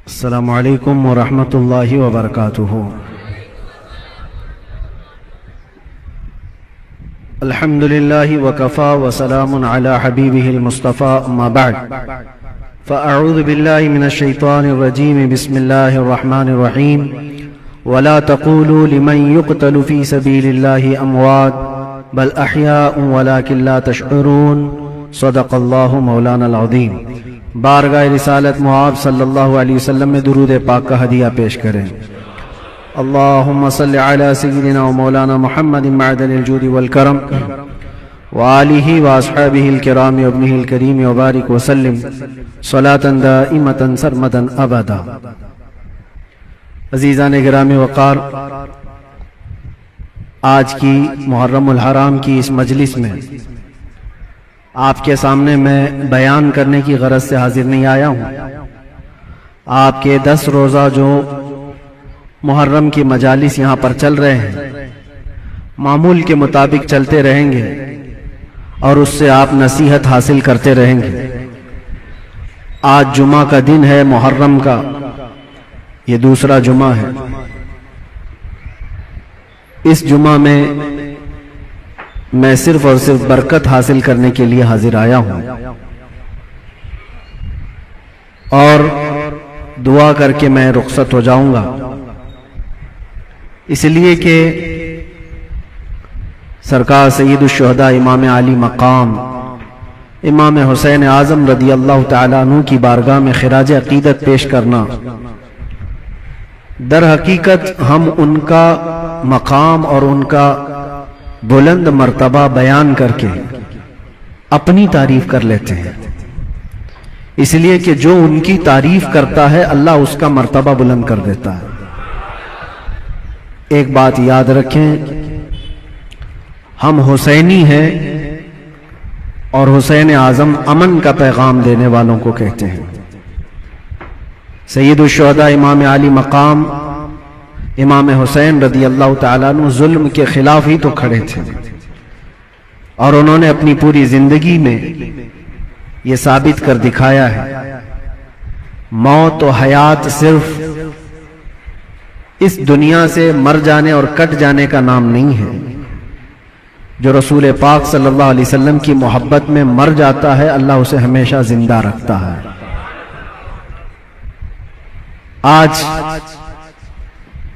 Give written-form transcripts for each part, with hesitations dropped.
السلام علیکم ورحمۃ اللہ وبرکاتہ۔ الحمد للہ وکفا وسلام علی حبیبہ المصطفى اما بعد فاعوذ باللہ من الشیطان الرجیم بسم اللہ الرحمن الرحیم ولا تقولوا لمن يقتل في سبیل اللہ اموات بل احیاء ولکن لا تشعرون صدق اللہ مولانا العظیم۔ بارگاہ رسالت معاب صلی اللہ علیہ وسلم میں درود پاک کا ہدیہ پیش کریں۔ اللہم صلی علی سیدنا و مولانا محمد معدن الجود والکرم وآلہ واصحابہ الکرام وابنہ الکریم وبارک وسلم صلاة دائمة سرمدا ابدا۔ عزیزان گرامی وقار، آج کی محرم الحرام کی اس مجلس میں آپ کے سامنے میں بیان کرنے کی غرض سے حاضر نہیں آیا ہوں۔ آپ کے 10 روزہ جو محرم کی مجالس یہاں پر چل رہے ہیں، معمول کے مطابق چلتے رہیں گے اور اس سے آپ نصیحت حاصل کرتے رہیں گے۔ آج جمعہ کا دن ہے، محرم کا یہ دوسرا جمعہ ہے۔ اس جمعہ میں صرف اور صرف برکت حاصل کرنے کے لیے حاضر آیا ہوں اور دعا کر کے میں رخصت ہو جاؤں گا، اس لیے کہ سرکار سید الشہداء امام علی مقام امام حسین اعظم رضی اللہ تعالیٰ عنہ کی بارگاہ میں خراج عقیدت پیش کرنا، در حقیقت ہم ان کا مقام اور ان کا بلند مرتبہ بیان کر کے اپنی تعریف کر لیتے ہیں، اس لیے کہ جو ان کی تعریف کرتا ہے اللہ اس کا مرتبہ بلند کر دیتا ہے۔ ایک بات یاد رکھیں، ہم حسینی ہیں اور حسین اعظم امن کا پیغام دینے والوں کو کہتے ہیں۔ سید الشہداء امام علی مقام امام حسین رضی اللہ تعالیٰ عنہ ظلم کے خلاف ہی تو کھڑے تھے، اور انہوں نے اپنی پوری زندگی میں یہ ثابت کر دکھایا ہے، موت و حیات صرف اس دنیا سے مر جانے اور کٹ جانے کا نام نہیں ہے۔ جو رسول پاک صلی اللہ علیہ وسلم کی محبت میں مر جاتا ہے، اللہ اسے ہمیشہ زندہ رکھتا ہے۔ آج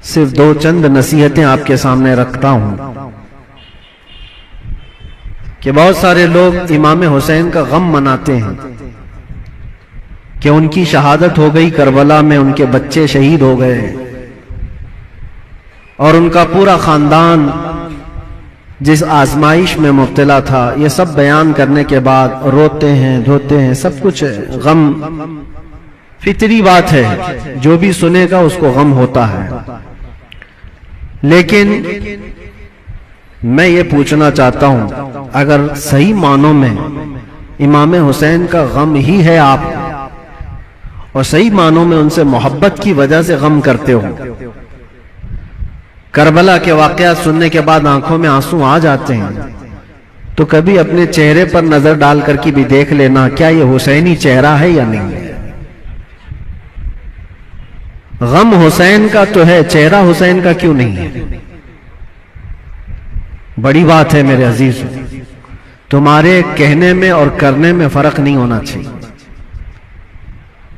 صرف 2 چند نصیحتیں آپ کے سامنے رکھتا ہوں کہ بہت سارے لوگ امام حسین کا غم مناتے ہیں کہ ان کی شہادت ہو گئی، کربلا میں ان کے بچے شہید ہو گئے اور ان کا پورا خاندان جس آزمائش میں مبتلا تھا، یہ سب بیان کرنے کے بعد روتے ہیں، دھوتے ہیں، سب کچھ غم فطری بات ہے، جو بھی سنے گا اس کو غم ہوتا ہے۔ لیکن میں یہ پوچھنا چاہتا ہوں، اگر صحیح معنوں میں امام حسین کا غم ہی ہے آپ، اور صحیح معنوں میں ان سے محبت کی وجہ سے غم کرتے ہو، کربلا کے واقعات سننے کے بعد آنکھوں میں آنسو آ جاتے ہیں، تو کبھی اپنے چہرے پر نظر ڈال کر کے بھی دیکھ لینا، کیا یہ حسینی چہرہ ہے یا نہیں۔ غم حسین کا تو ہے، چہرہ حسین کا کیوں نہیں ہے؟ بڑی بات ہے میرے عزیز، تمہارے کہنے میں اور کرنے میں فرق نہیں ہونا چاہیے۔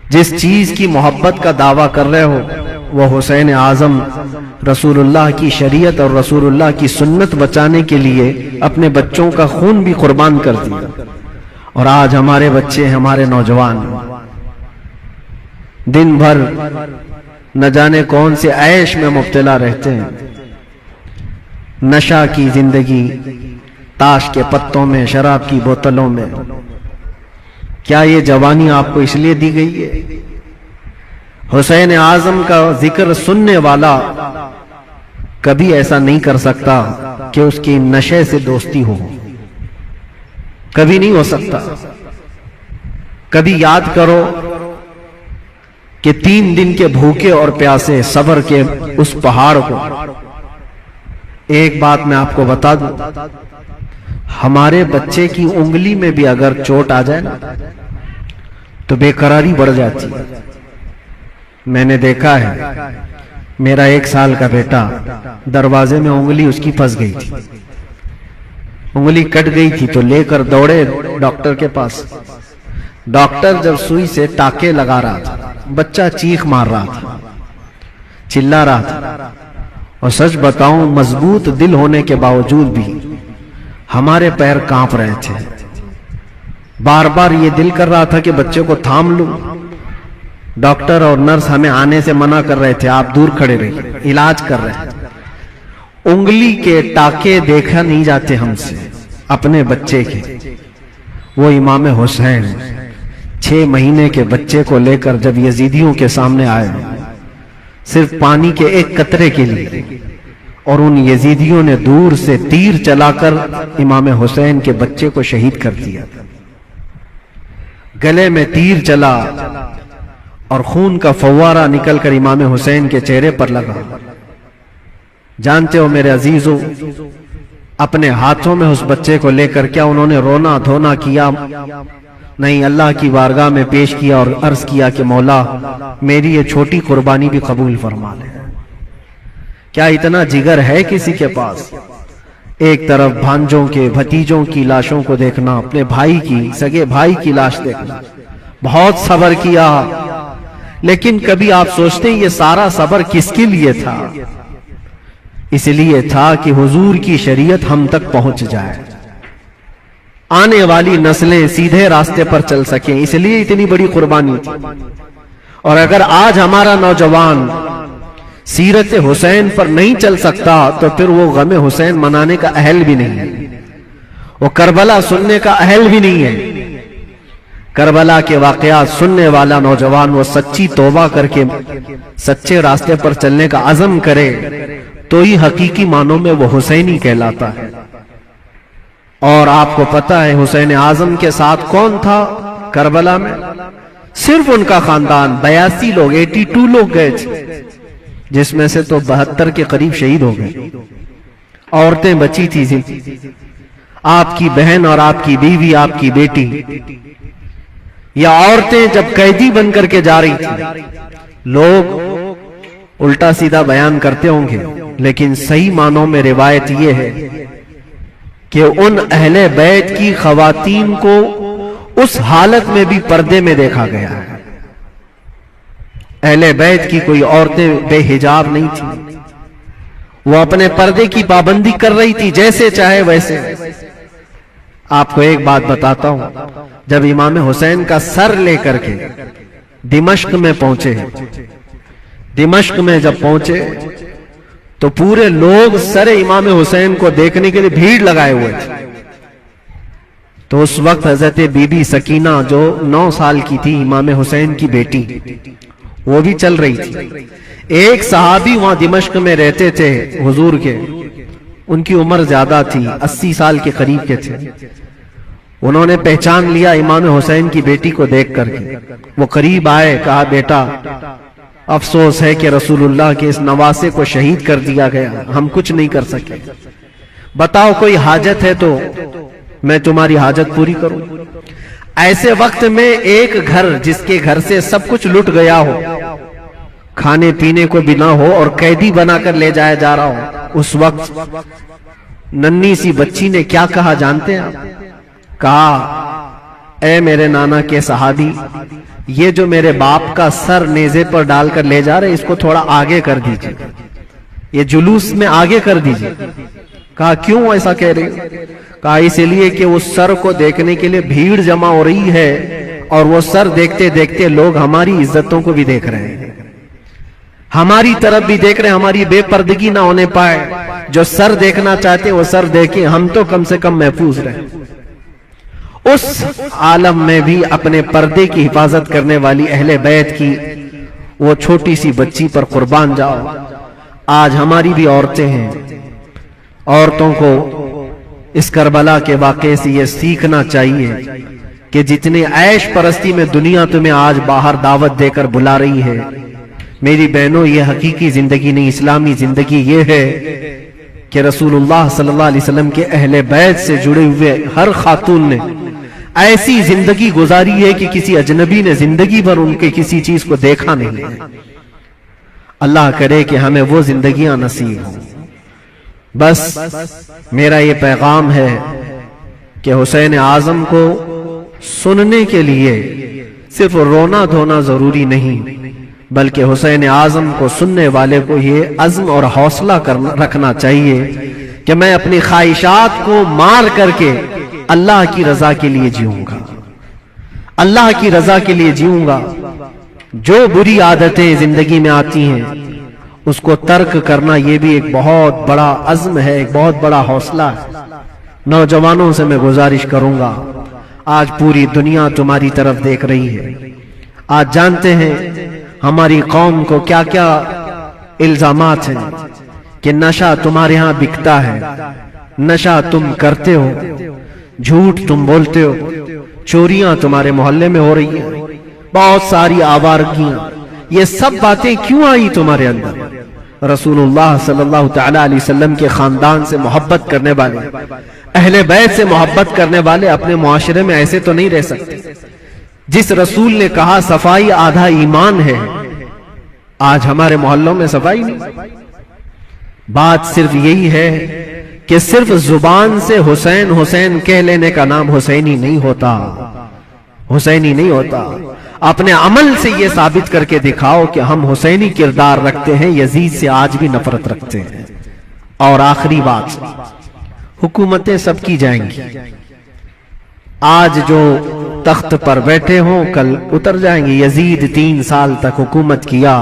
جس چیز کی محبت کا دعویٰ کر رہے ہو، وہ حسین اعظم رسول اللہ کی شریعت اور رسول اللہ کی سنت بچانے کے لیے اپنے بچوں کا خون بھی قربان کر دیا، اور آج ہمارے بچے، ہمارے نوجوان دن بھر نہ جانے کون سے عیش میں مبتلا رہتے ہیں، نشہ کی زندگی، تاش کے پتوں میں، شراب کی بوتلوں میں۔ کیا یہ جوانی آپ کو اس لیے دی گئی ہے؟ حسین اعظم کا ذکر سننے والا کبھی ایسا نہیں کر سکتا کہ اس کی نشے سے دوستی ہو، کبھی نہیں ہو سکتا۔ کبھی یاد کرو کہ 3 دن کے بھوکے اور پیاسے صبر کے اس پہاڑ کو۔ ایک بات میں آپ کو بتا دوں، ہمارے بچے کی انگلی میں بھی اگر چوٹ آ جائے نا تو بے قراری بڑھ جاتی ہے۔ میں نے دیکھا ہے میرا 1 سال کا بیٹا دروازے میں انگلی اس کی پھنس گئی تھی، انگلی کٹ گئی تھی تو لے کر دوڑے ڈاکٹر کے پاس. ڈاکٹر جب سوئی سے ٹاکے لگا رہا تھا، بچہ چیخ مار رہا تھا، چلا رہا تھا. اور سچ بتاؤں مضبوط دل ہونے کے باوجود بھی ہمارے پیر کانپ رہے تھے. بار بار یہ دل کر رہا تھا کہ بچے کو تھام لوں. ڈاکٹر اور نرس ہمیں آنے سے منع کر رہے تھے، آپ دور کھڑے رہیے، علاج کر رہے تھے. انگلی کے ٹاکے دیکھا نہیں جاتے ہم سے اپنے بچے کے. وہ امام حسین 6 مہینے کے بچے کو لے کر جب یزیدیوں کے سامنے آئے صرف پانی کے 1 قطرے کے لیے، اور ان یزیدیوں نے دور سے تیر چلا کر امام حسین کے بچے کو شہید کر دیا. گلے میں تیر چلا اور خون کا فوارہ نکل کر امام حسین کے چہرے پر لگا. جانتے ہو میرے عزیزو، اپنے ہاتھوں میں اس بچے کو لے کر کیا انہوں نے رونا دھونا کیا؟ نہیں، اللہ کی بارگاہ میں پیش کیا اور عرض کیا کہ مولا میری یہ چھوٹی قربانی بھی قبول فرما لے. کیا اتنا جگر ہے کسی کے پاس؟ ایک طرف بھانجوں کے بھتیجوں کی لاشوں کو دیکھنا، اپنے بھائی کی سگے بھائی کی لاش دیکھنا. بہت صبر کیا، لیکن کبھی آپ سوچتے ہیں یہ سارا صبر کس کے لیے تھا؟ اس لیے تھا کہ حضور کی شریعت ہم تک پہنچ جائے، آنے والی نسلیں سیدھے راستے پر چل سکیں. اس لیے اتنی بڑی قربانی تھی. اور اگر آج ہمارا نوجوان سیرت حسین پر نہیں چل سکتا تو پھر وہ غم حسین منانے کا اہل بھی نہیں ہے، وہ کربلا سننے کا اہل بھی نہیں ہے. کربلا کے واقعات سننے والا نوجوان وہ سچی توبہ کر کے سچے راستے پر چلنے کا عزم کرے تو ہی حقیقی معنوں میں وہ حسینی کہلاتا ہے. اور آپ کو پتہ ہے حسین اعظم کے ساتھ کون تھا کربلا میں؟ صرف ان کا خاندان. 82 لوگ 82 لوگ گئے تھے، جس میں سے تو 72 کے قریب شہید ہو گئے. عورتیں بچی تھی، آپ کی بہن اور آپ کی بیوی، آپ کی بیٹی. یا عورتیں جب قیدی بن کر کے جا رہی تھی، لوگ الٹا سیدھا بیان کرتے ہوں گے لیکن صحیح معنوں میں روایت یہ ہے کہ ان اہل بیت کی خواتین کو اس حالت میں بھی پردے میں دیکھا گیا ہے. اہل بیت کی کوئی عورتیں بے حجاب نہیں تھی، وہ اپنے پردے کی پابندی کر رہی تھی، جیسے چاہے ویسے. آپ کو ایک بات بتاتا ہوں، جب امام حسین کا سر لے کر کے دمشق میں پہنچے، دمشق میں جب پہنچے تو پورے لوگ سر امام حسین کو دیکھنے کے لیے بھیڑ لگائے ہوئے تھے. تو اس وقت حضرت بی بی سکینہ جو 9 سال کی تھی، امام حسین کی بیٹی، وہ بھی چل رہی تھی. ایک صحابی وہاں دمشق میں رہتے تھے حضور کے، ان کی عمر زیادہ تھی، 80 سال کے قریب کے تھے. انہوں نے پہچان لیا امام حسین کی بیٹی کو دیکھ کر کے. وہ قریب آئے، کہا بیٹا افسوس ہے کہ رسول اللہ کے اس نواسے کو شہید کر دیا گیا، ہم کچھ نہیں کر سکے. بتاؤ کوئی حاجت ہے تو میں تمہاری حاجت پوری کروں. ایسے وقت میں ایک گھر جس کے گھر سے سب کچھ لٹ گیا ہو، کھانے پینے کو بھی نہ ہو اور قیدی بنا کر لے جایا جا رہا ہو، اس وقت ننھی سی بچی نے کیا کہا جانتے ہیں آپ؟ کہا اے میرے نانا کے صحابی، یہ جو میرے باپ کا سر نیزے پر ڈال کر لے جا رہے اس کو تھوڑا آگے کر دیجئے، یہ جلوس میں آگے کر دیجئے. کہا کیوں ایسا کہہ رہے ہو؟ کہا اس لیے کہ اس سر کو دیکھنے کے لیے بھیڑ جمع ہو رہی ہے اور وہ سر دیکھتے دیکھتے لوگ ہماری عزتوں کو بھی دیکھ رہے ہیں، ہماری طرف بھی دیکھ رہے ہیں، ہماری بے پردگی نہ ہونے پائے. جو سر دیکھنا چاہتے وہ سر دیکھیں، ہم تو کم سے کم محفوظ رہیں. اس عالم میں بھی اپنے پردے کی حفاظت کرنے والی اہل بیت کی وہ چھوٹی سی بچی پر قربان جاؤ. آج ہماری بھی عورتیں ہیں، عورتوں کو اس کربلا کے واقعے سے یہ سیکھنا چاہیے کہ جتنے عیش پرستی میں دنیا تمہیں آج باہر دعوت دے کر بلا رہی ہے، میری بہنوں یہ حقیقی زندگی نہیں. اسلامی زندگی یہ ہے کہ رسول اللہ صلی اللہ علیہ وسلم کے اہل بیت سے جڑے ہوئے ہر خاتون نے ایسی زندگی گزاری ہے کہ کسی اجنبی نے زندگی بھر ان کے کسی چیز کو دیکھا نہیں ہے. اللہ کرے کہ ہمیں وہ زندگیاں نصیب ہوں۔ بس میرا یہ پیغام ہے کہ حسین اعظم کو سننے کے لیے صرف رونا دھونا ضروری نہیں، بلکہ حسین اعظم کو سننے والے کو یہ عزم اور حوصلہ رکھنا چاہیے کہ میں اپنی خواہشات کو مار کر کے اللہ کی رضا کے لیے جیوں گا، اللہ کی رضا کے لیے جیوں گا۔ جو بری عادتیں زندگی میں آتی ہیں اس کو ترک کرنا یہ بھی ایک بہت بڑا عزم ہے، ایک بہت بڑا حوصلہ ہے۔ نوجوانوں سے میں گزارش کروں گا، آج پوری دنیا تمہاری طرف دیکھ رہی ہے۔ آج جانتے ہیں ہماری قوم کو کیا کیا الزامات ہیں کہ نشہ تمہارے ہاں بکتا ہے، نشہ تم کرتے ہو، جھوٹ تم بولتے ہو، چوریاں تمہارے محلے میں ہو رہی ہیں، بہت ساری آوارگیاں۔ یہ سب باتیں کیوں آئی تمہارے اندر؟ رسول اللہ صلی اللہ تعالی علیہ وسلم کے خاندان سے محبت کرنے والے، اہل بیت سے محبت کرنے والے اپنے معاشرے میں ایسے تو نہیں رہ سکتے۔ جس رسول نے کہا صفائی آدھا ایمان ہے، آج ہمارے محلوں میں صفائی نہیں۔ بات صرف یہی ہے کہ صرف زبان سے حسین حسین کہہ لینے کا نام حسینی نہیں ہوتا، حسینی نہیں ہوتا۔ اپنے عمل سے یہ ثابت کر کے دکھاؤ کہ ہم حسینی کردار رکھتے ہیں، یزید سے آج بھی نفرت رکھتے ہیں۔ اور آخری بات، حکومتیں سب کی جائیں گی، آج جو تخت پر بیٹھے ہوں کل اتر جائیں گے۔ یزید 3 سال تک حکومت کیا،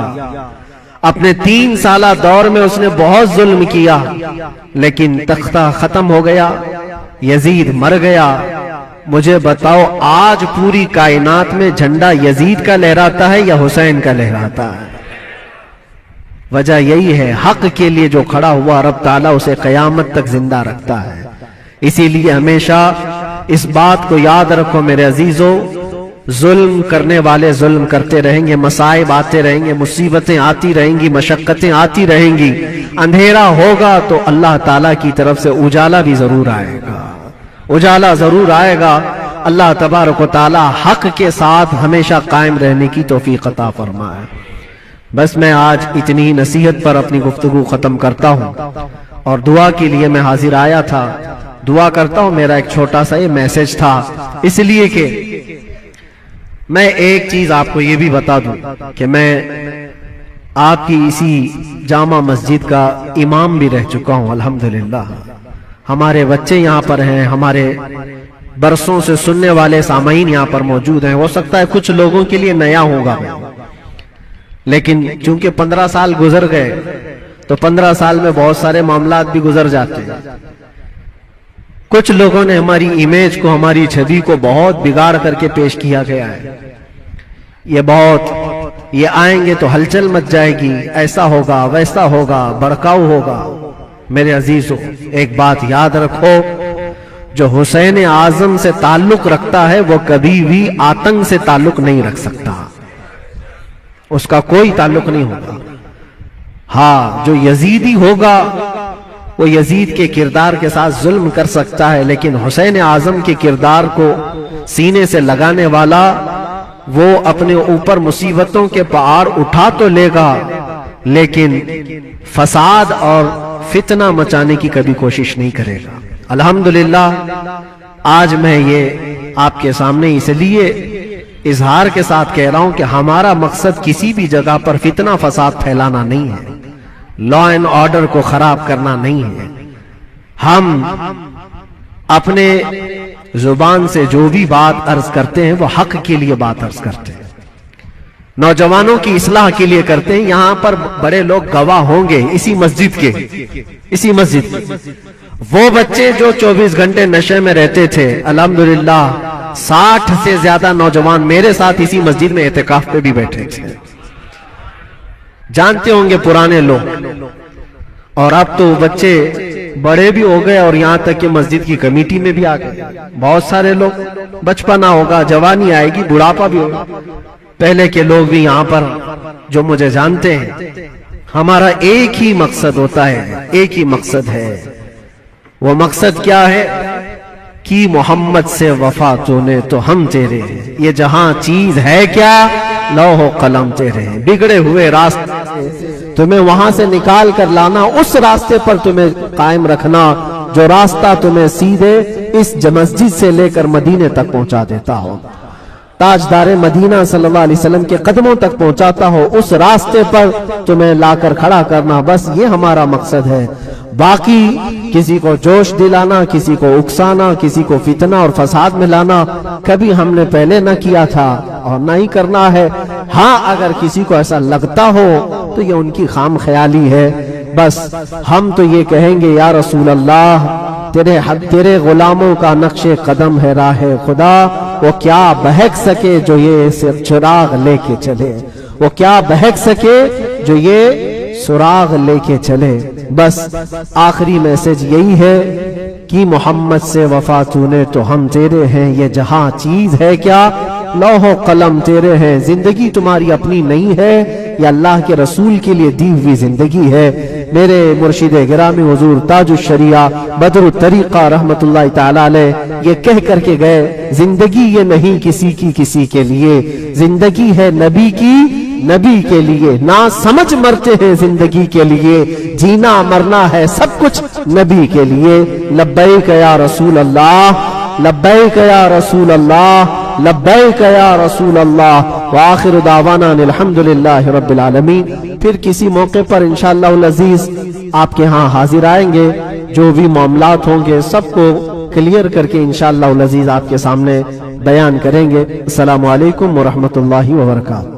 اپنے 3 سالہ دور میں اس نے بہت ظلم کیا، لیکن تختہ ختم ہو گیا، یزید مر گیا۔ مجھے بتاؤ آج پوری کائنات میں جھنڈا یزید کا لہراتا ہے یا حسین کا لہراتا ہے؟ وجہ یہی ہے، حق کے لیے جو کھڑا ہوا رب تعالیٰ اسے قیامت تک زندہ رکھتا ہے۔ اسی لیے ہمیشہ اس بات کو یاد رکھو میرے عزیزو، ظلم کرنے والے ظلم کرتے رہیں گے، مصائب آتے رہیں گے، مصیبتیں آتی رہیں گی، مشقتیں آتی رہیں گی۔ اندھیرا ہوگا تو اللہ تعالیٰ کی طرف سے اجالا بھی ضرور آئے گا، اجالا ضرور آئے گا۔ اللہ تبارک و تعالی حق کے ساتھ ہمیشہ قائم رہنے کی توفیق عطا فرمائے۔ بس میں آج اتنی نصیحت پر اپنی گفتگو ختم کرتا ہوں، اور دعا کے لیے میں حاضر آیا تھا۔ دعا کرتا ہوں، میرا ایک چھوٹا سا یہ میسج تھا، اس لیے کہ میں ایک چیز آپ کو یہ بھی بتا دوں کہ میں آپ کی اسی جامع مسجد کا امام بھی رہ چکا ہوں الحمدللہ۔ ہمارے بچے یہاں پر ہیں، ہمارے برسوں سے سننے والے سامعین یہاں پر موجود ہیں۔ ہو سکتا ہے کچھ لوگوں کے لیے نیا ہوگا، لیکن چونکہ 15 سال گزر گئے تو 15 سال میں بہت سارے معاملات بھی گزر جاتے ہیں۔ کچھ لوگوں نے ہماری امیج کو، ہماری چھوی کو بہت بگاڑ کر کے پیش کیا گیا ہے۔ یہ آئیں گے تو ہلچل مچ جائے گی، ایسا ہوگا ویسا ہوگا، بڑکاؤ ہوگا۔ میرے عزیزو ایک بات یاد رکھو، جو حسین اعظم سے تعلق رکھتا ہے وہ کبھی بھی آتنک سے تعلق نہیں رکھ سکتا، اس کا کوئی تعلق نہیں ہوگا۔ ہاں، جو یزیدی ہوگا وہ یزید کے کردار کے ساتھ ظلم کر سکتا ہے، لیکن حسین اعظم کے کردار کو سینے سے لگانے والا وہ اپنے اوپر مصیبتوں کے پہاڑ اٹھا تو لے گا، لیکن فساد اور فتنہ مچانے کی کبھی کوشش نہیں کرے گا۔ الحمدللہ آج میں یہ آپ کے سامنے اس لیے اظہار کے ساتھ کہہ رہا ہوں کہ ہمارا مقصد کسی بھی جگہ پر فتنہ فساد پھیلانا نہیں ہے، لا اینڈ آرڈر کو خراب کرنا نہیں ہے۔ ہم اپنے زبان سے جو بھی بات عرض کرتے ہیں وہ حق کے لیے بات عرض کرتے ہیں، نوجوانوں کی اصلاح کے لیے کرتے ہیں۔ یہاں پر بڑے لوگ گواہ ہوں گے اسی مسجد کے، وہ بچے جو 24 گھنٹے نشے میں رہتے تھے، الحمدللہ 60 سے زیادہ نوجوان میرے ساتھ اسی مسجد میں اعتکاف پہ بھی بیٹھے تھے۔ جانتے ہوں گے پرانے لوگ، اور اب تو بچے بڑے بھی ہو گئے اور یہاں تک کہ مسجد کی کمیٹی میں بھی آ گئے۔ بہت سارے لوگ، بچپنا ہوگا، جوانی آئے گی، بڑھاپا بھی ہوگا۔ پہلے کے لوگ بھی یہاں پر جو مجھے جانتے ہیں، ہمارا ایک ہی مقصد ہوتا ہے، ایک ہی مقصد ہے۔ وہ مقصد کیا ہے؟ کہ محمد سے وفا تو نے تو ہم تیرے ہیں، یہ جہاں چیز ہے کیا، لوح و قلم تیرے ہیں، بگڑے ہوئے راستے تمہیں وہاں سے نکال کر لانا، اس راستے پر تمہیں قائم رکھنا جو راستہ تمہیں سیدھے اس مسجد سے لے کر مدینے تک پہنچا دیتا ہو، تاجدار مدینہ صلی اللہ علیہ وسلم کے قدموں تک پہنچاتا ہو، اس راستے پر تمہیں لا کر کھڑا کرنا، بس یہ ہمارا مقصد ہے۔ باقی کسی کو جوش دلانا، کسی کو اکسانا، کسی کو فتنہ اور فساد میں لانا کبھی ہم نے پہلے نہ کیا تھا اور نہ ہی کرنا ہے۔ ہاں اگر کسی کو ایسا لگتا ہو تو یہ ان کی خام خیالی ہے، بس ہم تو یہ کہیں گے یا رسول اللہ تیرے غلاموں کا نقش قدم ہے راہ خدا، وہ کیا بہک سکے جو یہ چراغ لے کے چلے، وہ کیا بہک سکے جو یہ سراغ لے کے چلے۔ بس آخری میسج یہی ہے کہ محمد سے وفا تو نے تو ہم تیرے ہیں، یہ جہاں چیز ہے کیا لوح و قلم تیرے ہیں، زندگی تمہاری اپنی نہیں ہے، یہ اللہ کے رسول کے لیے دی ہوئی زندگی ہے۔ میرے مرشد گرامی حضور تاج الشریعہ بدر الطریقہ رحمت اللہ تعالی علیہ یہ کہہ کر کے گئے، زندگی یہ نہیں کسی کے لیے، زندگی ہے نبی کی نبی کے لیے، نہ سمجھ مرتے ہیں زندگی کے لیے، جینا مرنا ہے سب کچھ نبی کے لیے۔ لبیک یا رسول اللہ، لبیک یا رسول اللہ، لبیک یا رسول اللہ، وآخر دعوانا الحمدللہ رب العالمین۔ پھر کسی موقع پر انشاءاللہ العزیز آپ کے ہاں حاضر آئیں گے، جو بھی معاملات ہوں گے سب کو کلیئر کر کے انشاءاللہ العزیز آپ کے سامنے بیان کریں گے۔ السلام علیکم ورحمۃ اللہ وبرکاتہ۔